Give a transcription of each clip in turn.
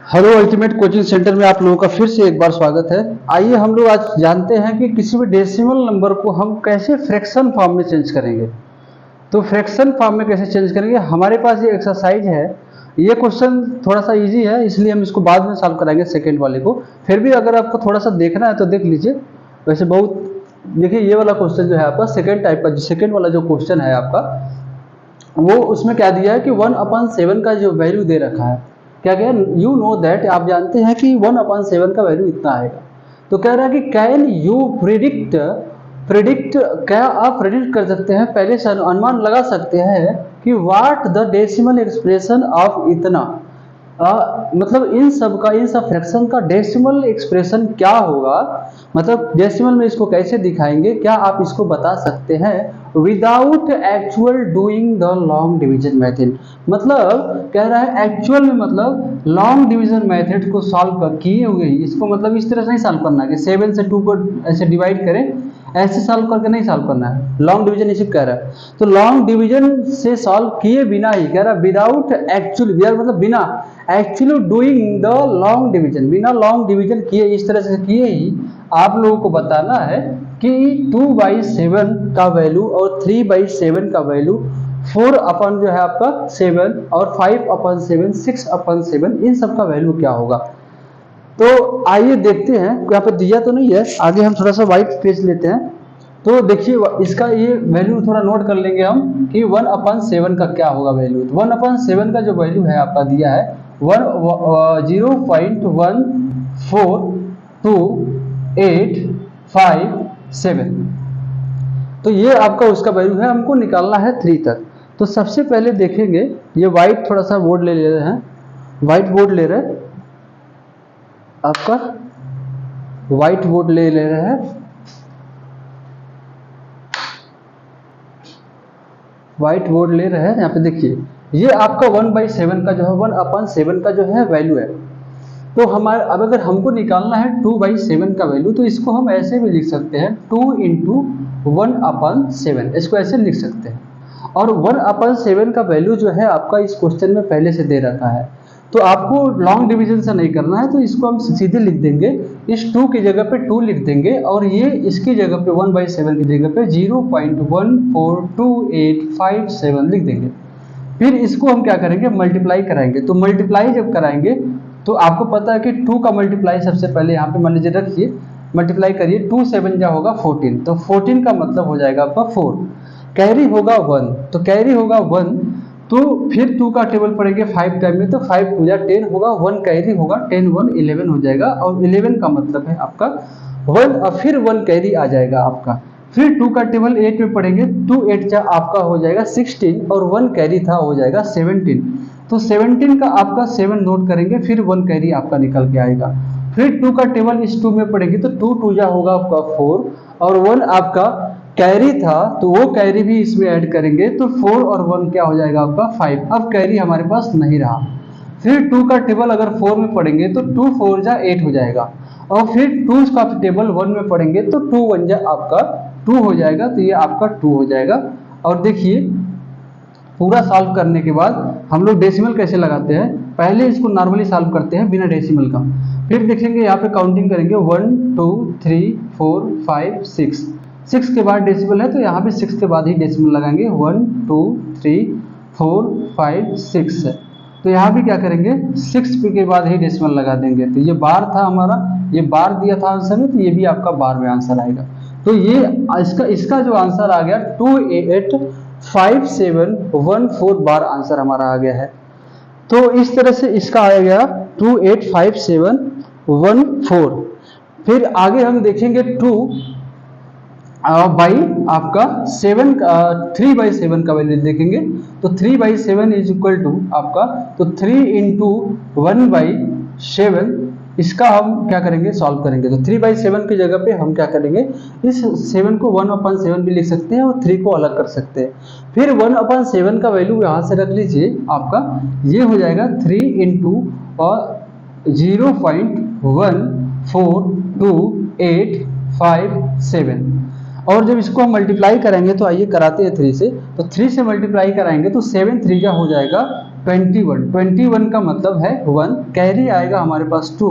Hello ultimate coaching centre में आप लोगों का फिर से एक बार स्वागत है। आइए हम लोग आज जानते हैं कि किसी भी डेसिमल नंबर को हम कैसे फ्रैक्शन फॉर्म में चेंज करेंगे। तो फ्रैक्शन फॉर्म में कैसे चेंज करेंगे, हमारे पास ये एक्सरसाइज है। ये क्वेश्चन थोड़ा सा इजी है, इसलिए हम इसको बाद में सॉल्व कराएंगे सेकेंड वाले को। फिर भी अगर आपको थोड़ा सा देखना है तो देख लीजिए। वैसे बहुत देखिए, ये वाला क्वेश्चन जो है आपका सेकेंड टाइप का, सेकेंड वाला जो क्वेश्चन है आपका, वो उसमें क्या दिया है कि 1/7 का जो वैल्यू दे रखा है, क्या क्या यू नो दैट, आप जानते हैं कि 1/7 का वैल्यू इतना आएगा। तो कह रहा है कि कैन यू प्रिडिक्ट प्रिडिक्ट क्या आप प्रिडिक्ट कर सकते हैं, पहले से अनुमान लगा सकते हैं कि what the decimal expression of इतना, मतलब इन सब फ्रैक्शन का डेसिमल एक्सप्रेशन क्या होगा, मतलब डेसिमल में इसको कैसे दिखाएंगे, क्या आप इसको बता सकते हैं without actual doing the long division method. मतलब कह रहा है एक्चुअल में, मतलब लॉन्ग डिवीजन मेथड को सॉल्व किए हुए ही, इसको मतलब इस तरह से नहीं सॉल्व करना है कि 7 से 2 को ऐसे डिवाइड करें, ऐसे सॉल्व करके नहीं सॉल्व करना है। लॉन्ग डिवीजन इसे कह रहा है, तो लॉन्ग डिवीजन से सॉल्व किए बिना ही, कह रहा है विदाउट एक्चुअल, मतलब बिना actually doing the long division, बिना लॉन्ग डिवीजन किए, इस तरह से किए ही आप लोगों को बताना है कि 2/7 का वैल्यू और 3/7 का वैल्यू, 4 अपन जो है आपका 7 और 5/7, 6/7, इन सब का वैल्यू क्या होगा। तो आइए देखते हैं, यहाँ पर दिया तो नहीं है, आगे हम थोड़ा सा व्हाइट पेज लेते हैं। तो देखिए इसका ये वैल्यू थोड़ा नोट कर लेंगे हम कि 1/7 का क्या होगा वैल्यू। तो 1/7 का जो वैल्यू है आपका दिया है 0.1428557। तो ये आपका उसका वैल्यू है, हमको निकालना है 3 तक। तो सबसे पहले देखेंगे, ये व्हाइट थोड़ा सा बोर्ड ले रहे हैं, व्हाइट बोर्ड ले रहे हैं, आपका व्हाइट बोर्ड ले रहे हैं, व्हाइट बोर्ड ले रहे हैं। यहाँ पे देखिए ये आपका 1/7 का जो है 1/7 का जो है वैल्यू है। तो हमारे अब अगर हमको निकालना है 2/7 का वैल्यू, तो इसको हम ऐसे भी लिख सकते हैं 2 × 1/7, इसको ऐसे लिख सकते हैं। और 1/7 का वैल्यू जो है आपका इस क्वेश्चन में पहले से दे रखा है, तो आपको लॉन्ग डिवीजन से नहीं करना है, तो इसको हम सीधे लिख देंगे, इस 2 की जगह पे 2 लिख देंगे, और ये इसकी जगह पे 1/7 की जगह पे 0.142857 लिख देंगे। फिर इसको हम क्या करेंगे, मल्टीप्लाई कराएंगे। तो मल्टीप्लाई जब कराएंगे तो आपको पता है कि 2 का मल्टीप्लाई सबसे पहले यहाँ पे मान लीजिए रखिए, मल्टीप्लाई करिए, 2 7 जा होगा 14, तो 14 का मतलब हो जाएगा आपका 4, कैरी होगा 1, तो कैरी होगा 1, तो फिर 2 का टेबल पड़ेंगे 5 टाइम में, तो 5 2 जा 10 होगा, 1 कैरी होगा, 10 1 11 हो जाएगा, और 11 का मतलब है आपका 1, और फिर 1 कैरी आ जाएगा आपका। फिर 2 का टेबल 8 में पढ़ेंगे, 2 8 जा आपका हो जाएगा 16, और 1 कैरी था हो जाएगा 17, तो 17 का आपका 7 नोट करेंगे, फिर 1 कैरी आपका निकल के आएगा। फिर 2 का टेबल इस 2 में पढ़ेंगे, तो 2 2 जा होगा आपका 4, और 1 आपका कैरी था, तो वो कैरी भी इसमें ऐड करेंगे, तो 4 और 1 क्या हो जाएगा आपका 5। अब कैरी हमारे पास नहीं रहा। फिर 2 का टेबल अगर 4 में पढ़ेंगे तो 2 4 जा 8 हो जाएगा, और फिर 2 का टेबल 1 में पढ़ेंगे तो 2 1 जा आपका 2 हो जाएगा, तो ये आपका 2 हो जाएगा। और देखिए पूरा सॉल्व करने के बाद हम लोग डेसिमल कैसे लगाते हैं, पहले इसको नॉर्मली सॉल्व करते हैं बिना डेसिमल का, फिर देखेंगे यहाँ पे काउंटिंग करेंगे 1 2 3 4 5 6, 6 के बाद डेसिमल है, तो यहाँ पे 6 के बाद ही डेसिमल लगाएंगे, 1 2 3 4 5 6 है, तो यहाँ भी क्या करेंगे 6 के बाद ही डेसिमल लगा देंगे। तो ये बार था हमारा, ये बार दिया था आंसर में, तो ये भी आपका बार में आंसर आएगा। तो ये इसका जो आंसर आ गया 285714 बार आंसर हमारा आ गया है। तो इस तरह से इसका आ गया 285714। फिर आगे हम देखेंगे 2 बाई आपका 7 3/7 का वैल्यू देखेंगे, तो 3/7 इज इक्वल टू आपका, तो 3 × 1/7, इसका हम क्या करेंगे सॉल्व करेंगे। तो 3/7 की जगह पे हम क्या करेंगे, इस 7 को 1/7 भी लिख सकते हैं और 3 को अलग कर सकते हैं। फिर 1/7 का वैल्यू यहाँ से रख लीजिए, आपका ये हो जाएगा 3 × 0.142857, और जब इसको हम मल्टीप्लाई करेंगे तो आइए कराते हैं 3 से, तो 3 से मल्टीप्लाई कराएंगे तो 7 3 जा हो जाएगा 21 का मतलब है 1, कैरी आएगा हमारे पास 2,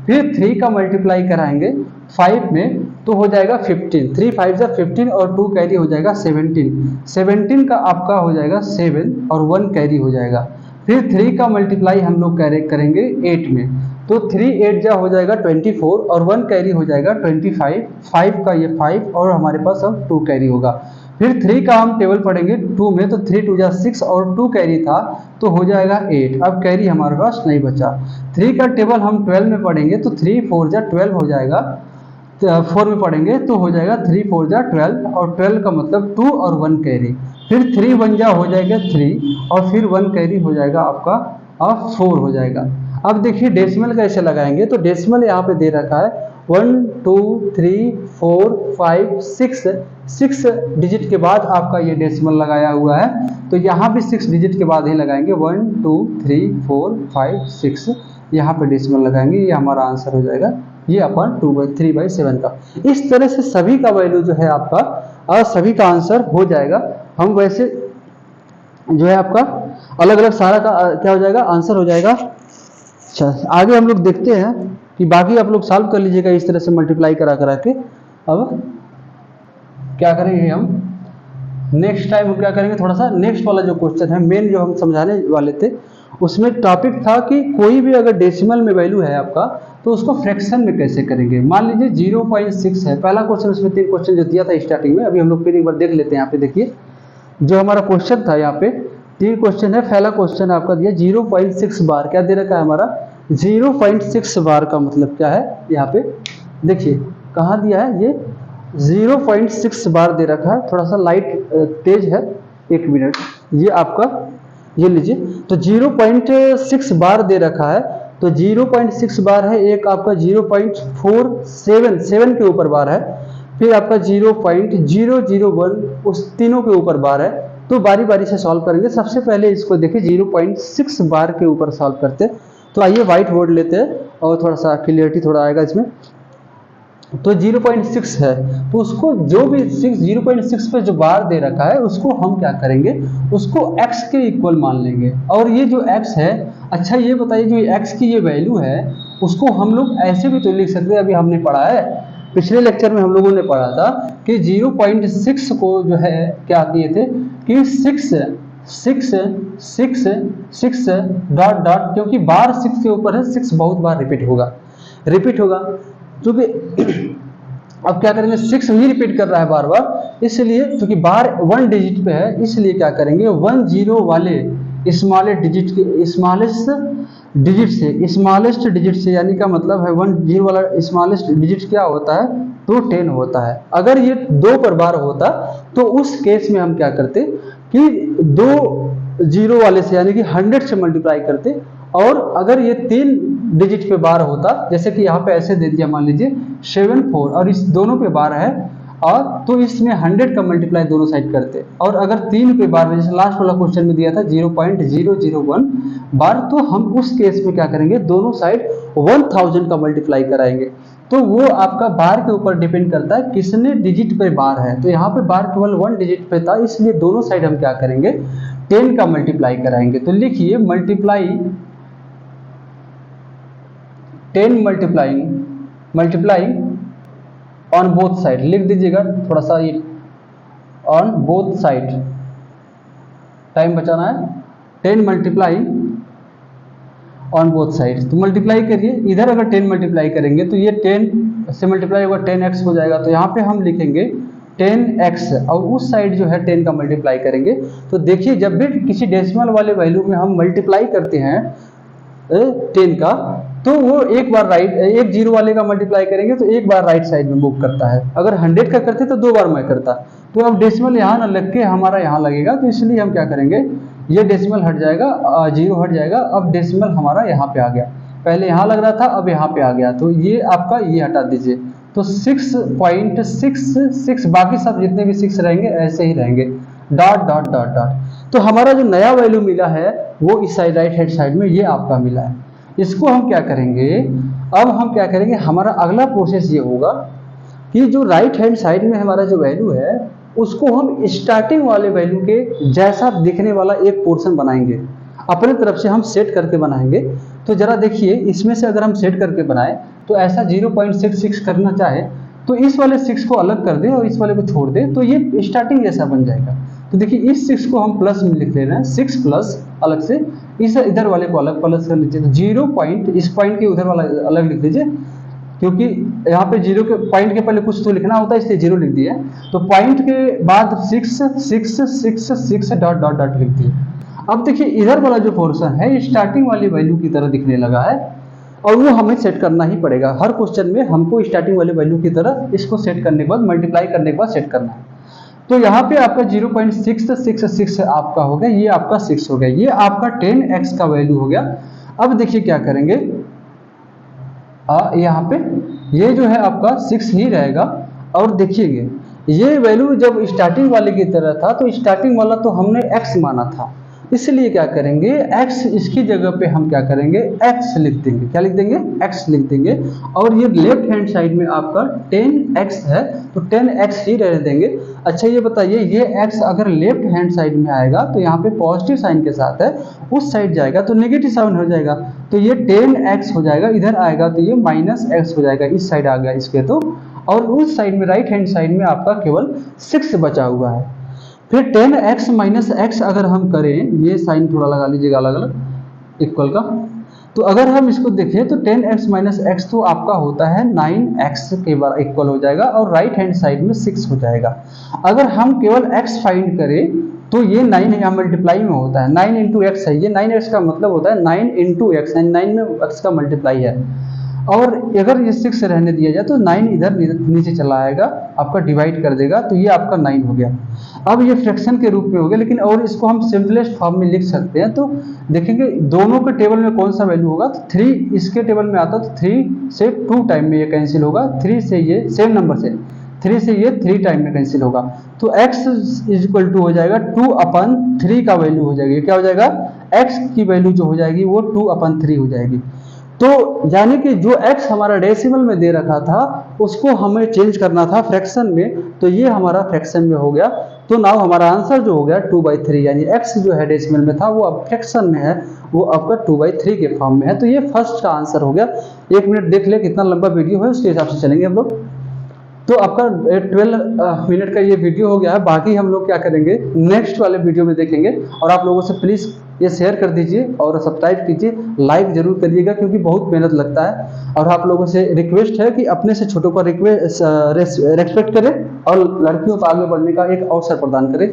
फिर 3 का मल्टीप्लाई कराएंगे 5 में तो हो जाएगा 15, 3 5 जा 15 और 2 कैरी हो जाएगा 17 का आपका हो जाएगा 7 और 1 कैरी हो जाएगा। फिर 3 का मल्टीप्लाई हम लोग करेंगे 8 में तो 3 8 जा हो जाएगा 24 और 1 कैरी हो जाएगा 25, 5 का ये 5 और हमारे पास अब 2 कैरी होगा। फिर 3 का हम टेबल पढ़ेंगे 2 में तो 3 2 जा 6 और 2 कैरी था तो हो जाएगा 8। अब कैरी हमारे पास नहीं बचा। 3 का टेबल हम 12 में पढ़ेंगे तो 3 4 जा 12 हो जाएगा, 4 में पढ़ेंगे तो हो जाएगा 3 4 जा 12 और 12 का मतलब 2 और 1 कैरी। फिर 3 1 जा हो जाएगा 3 और फिर 1 कैरी हो जाएगा आपका और 4 हो जाएगा। अब देखिए डेसिमल कैसे लगाएंगे तो डेसिमल यहाँ पे दे रखा है 1 2 3 4 5 6 डिजिट के बाद आपका ये डेसिमल लगाया हुआ है तो यहाँ भी 6 डिजिट के बाद ही लगाएंगे 1 2 3 4 5 6 यहाँ पे डेसिमल लगाएंगे, ये हमारा आंसर हो जाएगा ये अपन 3/7 का। इस तरह से सभी का वैल्यू जो है आपका और सभी का आंसर हो जाएगा। हम वैसे जो है आपका अलग अलग सारा का क्या हो जाएगा आंसर हो जाएगा। अच्छा आगे हम लोग देखते हैं कि बाकी आप लोग सॉल्व कर लीजिएगा इस तरह से मल्टीप्लाई करा के। अब क्या करेंगे हम नेक्स्ट टाइम क्या करेंगे, थोड़ा सा नेक्स्ट वाला जो क्वेश्चन है मेन जो हम समझाने वाले थे उसमें टॉपिक था कि कोई भी अगर डेसिमल में वैल्यू है आपका तो उसको फ्रैक्शन में कैसे करेंगे। मान लीजिए 0.6 है, पहला क्वेश्चन उसमें 3 क्वेश्चन जो दिया था स्टार्टिंग में, अभी हम लोग फिर एक बार देख लेते हैं। यहाँ पे देखिए जो हमारा क्वेश्चन था यहाँ पे 3 क्वेश्चन है। पहला क्वेश्चन आपका दिया 0.6 बार, क्या दे रखा है हमारा 0.6 बार का मतलब क्या है यहाँ पे देखिए कहाँ दिया है ये 0.6 बार दे रखा है। थोड़ा सा लाइट तेज है, 1 मिनट ये आपका ये लीजिए तो 0.6 बार दे रखा है तो 0.6 बार है, एक आपका 0.477 के ऊपर बार है, फिर आपका 0.001 उस तीनों के ऊपर बार है। तो बारी बारी से सॉल्व करेंगे। सबसे पहले इसको देखिए 0.6 बार के ऊपर सॉल्व करते हैं। तो आइए व्हाइट बोर्ड लेते हैं और थोड़ा सा क्लियरिटी थोड़ा आएगा इसमें। तो 0.6 है तो उसको जो भी 0.6 पे जो बार दे रखा है उसको हम क्या करेंगे उसको x के इक्वल मान लेंगे। और ये जो x है, अच्छा ये बताइए जो x की ये वैल्यू है उसको हम लोग ऐसे भी तो लिख सकते हैं। अभी हमने पढ़ा है पिछले लेक्चर में हम लोगों ने पढ़ा था कि 0.6 को जो है क्या किए थे कि 6 डॉट डॉट, क्योंकि बार 6 के ऊपर है 6 बहुत बार रिपीट होगा क्योंकि अब क्या करेंगे 6 ही रिपीट कर रहा है बार बार, इसलिए क्योंकि बार 1 डिजिट पे है इसलिए क्या करेंगे 10 वाले स्मॉलेस्ट डिजिट से यानी का मतलब है 10 वाला स्मॉलेस्ट डिजिट क्या होता है तो 10 होता है। अगर ये 2 पर बार होता तो उस केस में हम क्या करते कि 2 0 वाले से यानी कि 100 से मल्टीप्लाई करते, और अगर ये 3 डिजिट पे बार होता जैसे कि यहाँ पे ऐसे दे दिया मान लीजिए 7 4 और इस दोनों पे बार है और तो इसमें 100 का मल्टीप्लाई दोनों साइड करते, और अगर 3 पे बार जैसे लास्ट वाला क्वेश्चन में दिया था 0.001 बार तो हम उस केस में क्या करेंगे दोनों साइड 1000 का मल्टीप्लाई कराएंगे। तो वो आपका बार के ऊपर डिपेंड करता है किसने डिजिट पे बार है। तो यहाँ पे बार केवल 1 डिजिट पे था इसलिए दोनों साइड हम क्या करेंगे 10 का मल्टीप्लाई कराएंगे। तो लिखिए multiply 10 multiplying on both side, लिख दीजिएगा थोड़ा सा ये ऑन बोथ साइड, टाइम बचाना है। 10 मल्टीप्लाइंग ऑन बोथ साइड, तो मल्टीप्लाई करिए इधर अगर 10 मल्टीप्लाई करेंगे तो ये 10 से मल्टीप्लाई होगा 10x हो जाएगा। तो यहाँ पे हम लिखेंगे 10x और उस साइड जो है 10 का मल्टीप्लाई करेंगे। तो देखिए जब भी किसी डेसिमल वाले वैल्यू में हम मल्टीप्लाई करते हैं 10 का तो वो एक बार एक 0 वाले का मल्टीप्लाई करेंगे तो एक बार राइट साइड में मूव करता है। अगर 100 का करते तो 2 बार मैं करता। तो अब डेसिमल यहाँ ना लग के हमारा यहाँ लगेगा तो इसलिए हम क्या करेंगे ये डेसिमल हट जाएगा, 0 हट जाएगा। अब डेसिमल हमारा यहाँ पे आ गया, पहले यहाँ लग रहा था अब यहाँ पे आ गया। तो ये आपका ये हटा दीजिए तो 6.66, बाकी सब जितने भी 6 रहेंगे ऐसे ही रहेंगे डॉट डॉट डॉट डॉट। तो हमारा जो नया वैल्यू मिला है वो इस साइड राइट हैंड साइड में ये आपका मिला है। इसको हम क्या करेंगे, अब हम क्या करेंगे हमारा अगला प्रोसेस ये होगा कि जो राइट हैंड साइड में हमारा जो वैल्यू है उसको हम स्टार्टिंग वाले वैल्यू के जैसा दिखने वाला एक पोर्शन बनाएंगे। अपने तरफ से हम सेट करके बनाएंगे। तो जरा देखिए, इसमें से अगर हम सेट करके बनाए तो ऐसा 0.66 करना चाहे तो इस वाले 6 को अलग कर दे और इस वाले को छोड़ दे तो ये स्टार्टिंग जैसा बन जाएगा। तो देखिए इस 6 को हम प्लस में लिख ले रहे हैं, 6 प्लस अलग से, इस इधर वाले को अलग प्लस कर लीजिए, तो 0 पॉइंट, इस पॉइंट के उधर वाला अलग लिख लीजिए, क्योंकि यहाँ पे 0 के पॉइंट के पहले कुछ तो लिखना होता है इसलिए 0 लिख दिया। तो पॉइंट के बाद 6 6 6 6 डॉट डॉट डॉट लिख दिए। अब देखिए इधर वाला जो पोर्शन है स्टार्टिंग वाली वैल्यू की तरह दिखने लगा है और वो हमें सेट करना ही पड़ेगा। हर क्वेश्चन में हमको स्टार्टिंग वाली वैल्यू की तरह इसको सेट करने के बाद मल्टीप्लाई करने के बाद सेट करना है। तो यहाँ पे आपका 0.666 आपका हो गया, ये आपका 6 हो गया, ये आपका 10x का वैल्यू हो गया। अब देखिए क्या करेंगे, यहाँ पे ये जो है आपका 6 ही रहेगा। और देखिएगा ये वैल्यू जब स्टार्टिंग वाले की तरह था तो स्टार्टिंग वाला तो हमने x माना था, इसलिए क्या करेंगे x, इसकी जगह पे हम क्या करेंगे x लिख देंगे। क्या लिख देंगे? x लिख देंगे। और ये लेफ्ट हैंड साइड में आपका 10x है तो 10x ही रहने देंगे। अच्छा ये बताइए, ये x अगर लेफ्ट हैंड साइड में आएगा तो यहाँ पे पॉजिटिव साइन के साथ है, उस साइड जाएगा तो नेगेटिव साइन हो जाएगा, तो ये 10x हो जाएगा। इधर आएगा तो ये -x हो जाएगा, इस साइड आ गया इसके तो। और उस साइड में राइट हैंड साइड में आपका केवल 6 बचा हुआ है। फिर 10x माइनस x अगर हम करें, ये साइन थोड़ा लगा लीजिएगा अलग अलग इक्वल का, तो अगर हम इसको देखें तो 10x माइनस x तो आपका होता है 9x के बार इक्वल हो जाएगा और राइट हैंड साइड में 6 हो जाएगा। अगर हम केवल x फाइंड करें तो ये 9 यहाँ मल्टीप्लाई में होता है, 9 इंटू एक्स है, ये 9x का मतलब होता है 9 इंटू एक्स, 9 में x का मल्टीप्लाई है। और अगर ये 6 रहने दिया जाए तो 9 इधर नीचे चला आएगा, आपका डिवाइड कर देगा, तो ये आपका 9 हो गया। अब ये फ्रैक्शन के रूप में हो गया, लेकिन और इसको हम सिंपलेस्ट फॉर्म में लिख सकते हैं। तो देखेंगे दोनों के टेबल में कौन सा वैल्यू होगा, तो 3 इसके टेबल में आता तो 3 से 2 टाइम में ये कैंसिल होगा, 3 से ये सेम नंबर से 3 से ये 3 टाइम में कैंसिल होगा, तो x इक्वल टू हो जाएगा 2/3 का वैल्यू हो जाएगी। क्या हो जाएगा? x की वैल्यू जो हो जाएगी वो 2/3 हो जाएगी। तो यानी कि जो x हमारा डेसिमल में दे रखा था उसको हमें चेंज करना था फ्रैक्शन में, तो ये हमारा फ्रैक्शन में हो गया। तो नाउ हमारा आंसर जो हो गया 2/3, यानी x जो है डेसिमल में था वो अब फ्रैक्शन में है, वो आपका 2/3 के फॉर्म में है। तो ये फर्स्ट का आंसर हो गया। 1 मिनट देख ले कितना लंबा वीडियो है, उसके हिसाब से चलेंगे हम लोग। तो आपका 12 मिनट का ये वीडियो हो गया है, बाकी हम लोग क्या करेंगे नेक्स्ट वाले वीडियो में देखेंगे। और आप लोगों से प्लीज़ ये शेयर कर दीजिए और सब्सक्राइब कीजिए, लाइक जरूर करिएगा क्योंकि बहुत मेहनत लगता है। और आप लोगों से रिक्वेस्ट है कि अपने से छोटों का रेस्पेक्ट करें और लड़कियों को आगे बढ़ने का एक अवसर प्रदान करें।